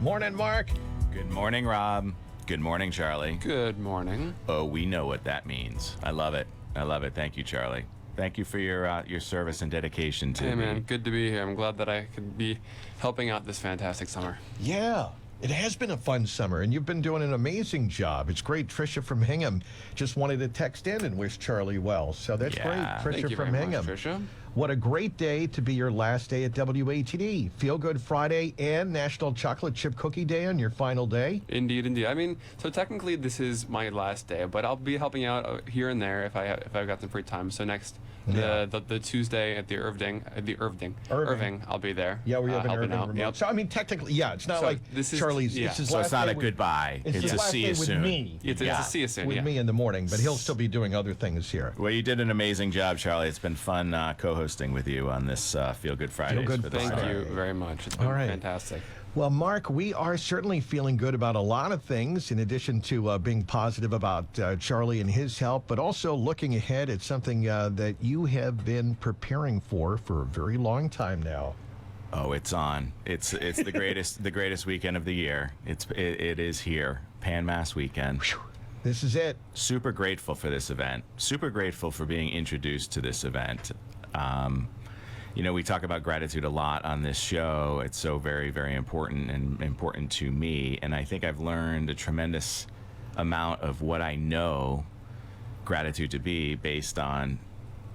Morning, Mark. Good morning, Rob. Good morning, Charlie. Good morning. Oh, we know what that means. I love it. I love it. Thank you, Charlie. Thank you for your service and dedication to Hey, me. man. Good to be here. I'm glad that I could be helping out this fantastic summer. Yeah, it has been a fun summer, and you've been doing an amazing job. It's great. Trisha from Hingham just wanted to text in and wish Charlie well. So that's Yeah. great. Thank Trisha you from very Hingham. much, Trisha. What a great day to be your last day at WATD. Feel Good Friday and National Chocolate Chip Cookie Day on your final day. Indeed, indeed. I mean, so technically this is my last day, but I'll be helping out here and there if I've got some free time. So next, the Tuesday at the Irving, I'll be there. Yeah, we have an helping Irving out. remote. Yep. So, I mean, technically, yeah, it's not So like this is- Charlie's. yeah. It's his So last it's not day a with- goodbye. It's It's his a last see day you with soon. me. It's a see you soon, With yeah. me in the morning, but he'll still be doing other things here. Well, you did an amazing job, Charlie. It's been fun co-hosting with you on this Feel Good Fridays. Feel Good for the Thank summer. you very much. It's been All right. fantastic. Well, Mark, we are certainly feeling good about a lot of things, in addition to being positive about Charlie and his help, but also looking ahead at something that you have been preparing for a very long time now. Oh, it's on. It's the greatest weekend of the year. It is here. Pan Mass weekend. This is it. Super grateful for this event. Super grateful for being introduced to this event. You know, we talk about gratitude a lot on this show. It's so very, very important and important to me. And I think I've learned a tremendous amount of what I know gratitude to be based on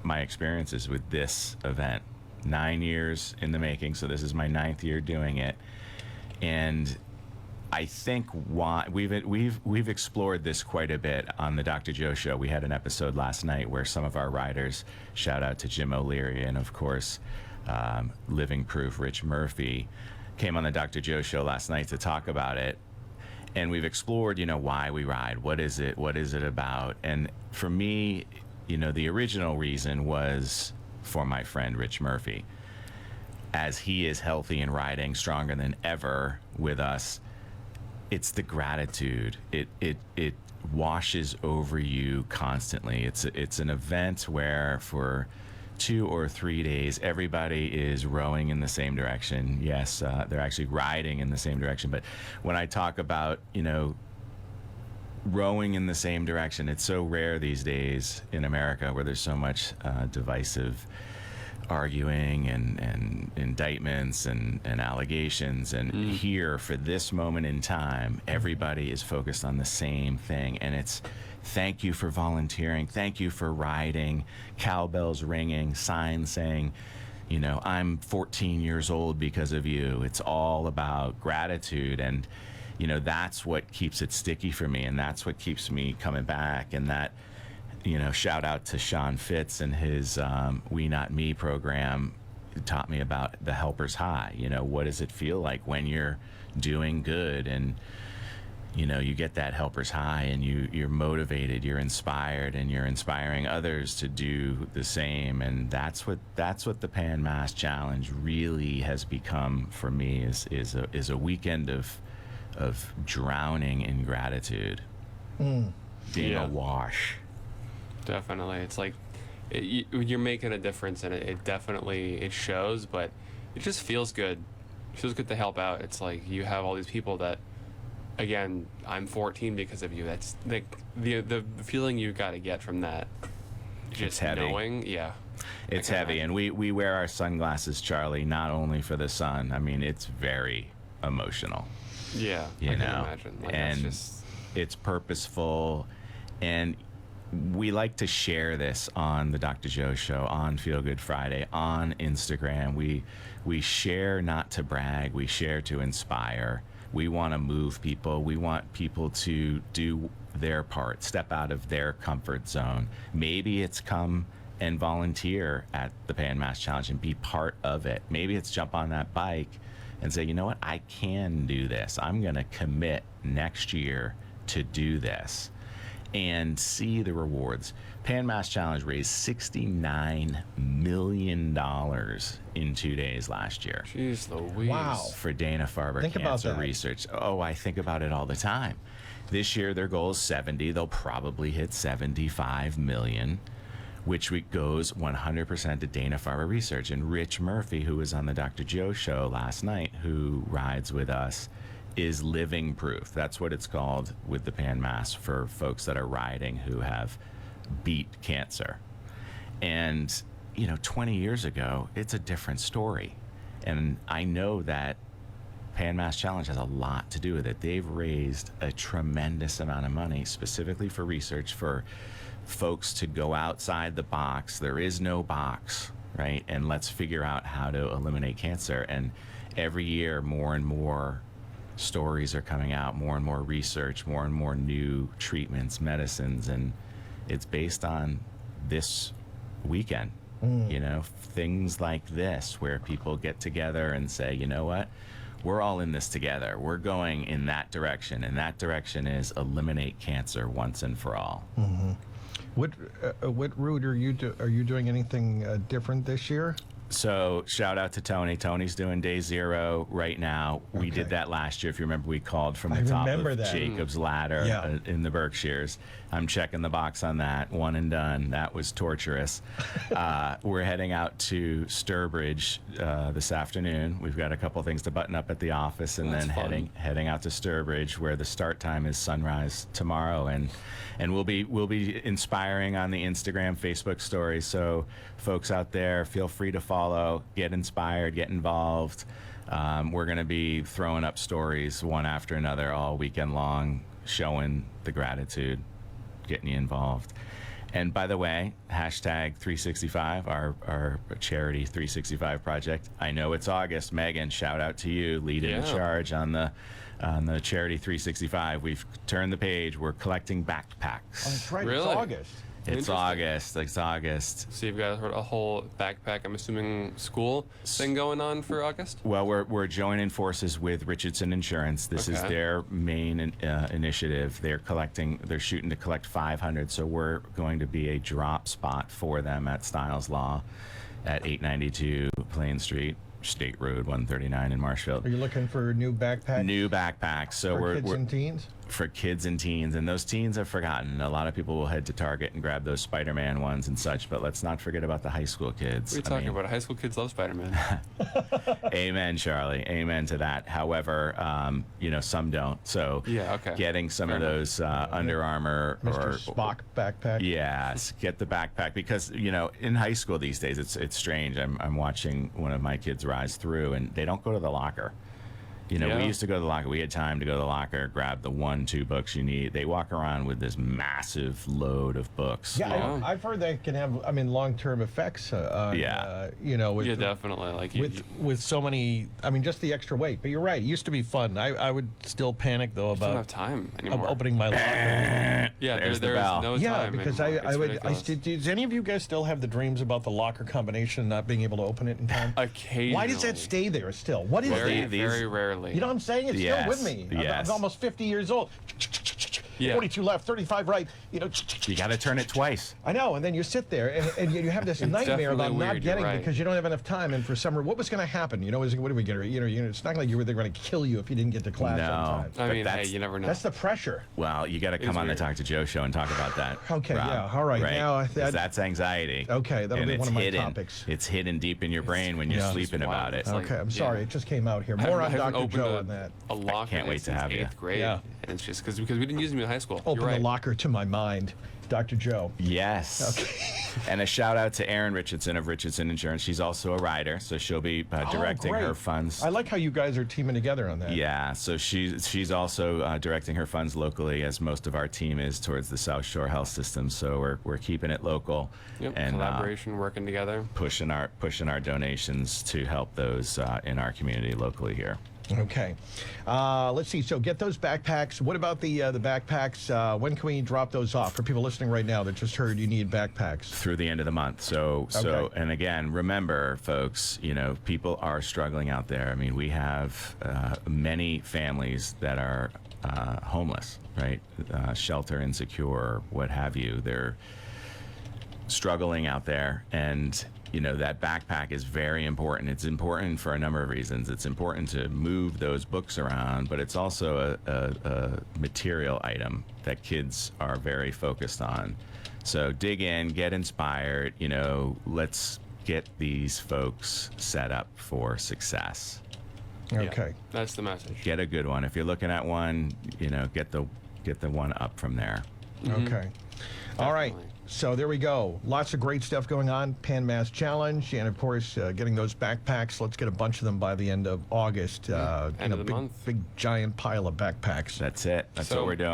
my experiences with this event. 9 years in the making, so this is my 9th year doing it. And I think why we've explored this quite a bit on the Dr. Joe Show. We had an episode last night where some of our riders, shout out to Jim O'Leary and of course Living Proof Rich Murphy, came on the Dr. Joe Show last night to talk about it. And we've explored, you know, why we ride. What is it about? And for me, you know, the original reason was for my friend Rich Murphy. As he is healthy and riding stronger than ever with us, it's the gratitude. It washes over you constantly. It's an event where for 2 or 3 days everybody is rowing in the same direction. Yes, they're actually riding in the same direction. But when I talk about, you know, rowing in the same direction, it's so rare these days in America where there's so much divisive arguing and indictments and allegations, and here for this moment in time everybody is focused on the same thing, and it's thank you for volunteering, thank you for riding, cowbells ringing, signs saying, you know, I'm 14 years old because of you. It's all about gratitude, and you know, that's what keeps it sticky for me, and that's what keeps me coming back. And that, you know, shout out to Sean Fitz and his We Not Me program. It taught me about the helper's high. You know, what does it feel like when you're doing good and, you know, you get that helper's high and you're motivated, you're inspired, and you're inspiring others to do the same. And that's what the Pan Mass Challenge really has become for me, is a weekend of drowning in gratitude, being awash. Definitely. It's like you're making a difference, and it definitely shows, but it just feels good. It feels good to help out. It's like you have all these people that, again, I'm 14 because of you. That's like the feeling you got to get from that. Just It's heavy. knowing, yeah. It's heavy, and we wear our sunglasses, Charlie, not only for the sun. I mean, it's very emotional. Yeah, You I know, can imagine. Like, and that's just it's purposeful, and we like to share this on the Dr. Joe Show, on Feel Good Friday, on Instagram. We share not to brag, we share to inspire. We want to move people. We want people to do their part, step out of their comfort zone. Maybe it's come and volunteer at the Pan Mass Challenge and be part of it. Maybe it's jump on that bike and say, you know what, I can do this. I'm going to commit next year to do this and see the rewards. Pan Mass Challenge raised $69 million in 2 days last year. jeez Louise. Wow. For Dana-Farber Think about Cancer that. Research. Oh, I think about it all the time. This year their goal is 70. They'll probably hit 75 million, which goes 100% to Dana-Farber Research. And Rich Murphy, who was on the Dr. Joe Show last night, who rides with us, is living proof. That's what it's called with the PANMAS for folks that are riding who have beat cancer. And, 20 years ago, it's a different story. And I know that PANMAS Challenge has a lot to do with it. They've raised a tremendous amount of money specifically for research, for folks to go outside the box. There is no box, right? And let's figure out how to eliminate cancer. And every year, more and more stories are coming out, more and more research, more and more new treatments, medicines, and it's based on this weekend. Things like this where people get together and say, you know what, we're all in this together. We're going in that direction, and that direction is eliminate cancer once and for all. What route are you doing anything different this year? So shout out to Tony. Tony's doing day 0 right now. We Okay. did that last year. If you remember, we called from the top remember of that. Jacob's Ladder Yeah. in the Berkshires. I'm checking the box on that. One and done. That was torturous. We're heading out to Sturbridge this afternoon. We've got a couple things to button up at the office, and That's then fun. heading out to Sturbridge, where the start time is sunrise tomorrow, and we'll be inspiring on the Instagram, Facebook stories. So folks out there, feel free to follow, get inspired, get involved. We're going to be throwing up stories one after another all weekend long, showing the gratitude, getting you involved. And by the way, hashtag 365, our charity 365 project. I know it's August. Megan, shout out to you, leading the Yeah. charge on the charity 365. We've turned the page. We're collecting backpacks. That's right. Really? It's August. It's Interesting. August. It's August. So you've got a whole backpack, I'm assuming, school thing going on for August? Well, we're joining forces with Richardson Insurance. This is Okay. their main initiative. They're shooting to collect 500. So we're going to be a drop spot for them at Styles Law at 892 Plain Street, State Road 139 in Marshfield. Are you looking for new backpacks New backpacks. So for we're kids and teens? for kids and teens, and those teens have forgotten. A lot of people will head to Target and grab those Spider-Man ones and such, but let's not forget about the high school kids. What are you talking about? High school kids love Spider-Man. Amen, Charlie. Amen to that. However, some don't. So Yeah, okay. getting some Fair of enough. those Under Armour Mr. or Spock backpack? yes, get the backpack, because in high school these days it's strange. I'm watching one of my kids rise through, and they don't go to the locker. Yeah. We used to go to the locker. We had time to go to the locker, grab the 1-2 books you need. They walk around with this massive load of books. Yeah, Yeah. I've heard that can have, long-term effects. With, Yeah, definitely. Like with so many, just the extra weight. But you're right. It used to be fun. I would still panic though I don't have about time anymore. opening my locker. Yeah, There's the there's bell. no Yeah, time because anymore. I It's would. ridiculous. Does any of you guys still have the dreams about the locker combination and not being able to open it in time? Occasionally. Why does that stay there still? What is Very, that? very rarely. You know what I'm saying? It's Yes, still with me. yes. I'm almost 50 years old. Yeah. 42 left, 35 right. You got to turn it twice. I know, and then you sit there and you have this It's nightmare about definitely not weird, getting you're right. because you don't have enough time. And for summer, what was going to happen? What are we going to? It's not like they're going to kill you if you didn't get to class No. on time. I But mean, hey, that's- you never know. That's the pressure. Well, you got to come is on the weird. Talk to Joe show and talk about that. Okay, Rob, yeah, all right. Now 'Cause that's anxiety. Okay, that'll and be it's one of my hidden. topics. It's hidden deep in your brain when you're yeah. sleeping It's wild. about it. It's like- Okay, I'm sorry. yeah. It just came out here. I More on haven't Dr. opened Joe on that. a locker can't wait to since have you. 8th grade. Yeah. And it's just because we didn't use them in high school. Open You're right. the locker to my mind, Dr. Joe. Yes. And a shout out to Erin Richardson of Richardson Insurance. She's also a rider, so she'll be directing great. her funds. I like how you guys are teaming together on that. Yeah, so she's also directing her funds locally, as most of our team is, towards the South Shore Health System. So we're keeping it local Yep. and Collaboration, working together. pushing our donations to help those in our community locally here. Okay. Let's see. So get those backpacks. What about the backpacks? When can we drop those off for people listening right now that just heard you need backpacks? Through the end of the month. So Okay. and again, remember, folks, people are struggling out there. I mean, we have many families that are homeless, right? Shelter insecure, what have you. They're struggling out there, and that backpack is very important. It's important for a number of reasons. It's important to move those books around, but it's also a material item that kids are very focused on. So dig in, get inspired. Let's get these folks set up for success. Okay. That's the message. Get a good one. If you're looking at one, get the one up from there. Okay. All right. Definitely. So there we go. Lots of great stuff going on. Pan Mass Challenge, and of course, getting those backpacks. Let's get a bunch of them by the end of August. End of the big, month. big giant pile of backpacks. That's it. That's what So- we're doing.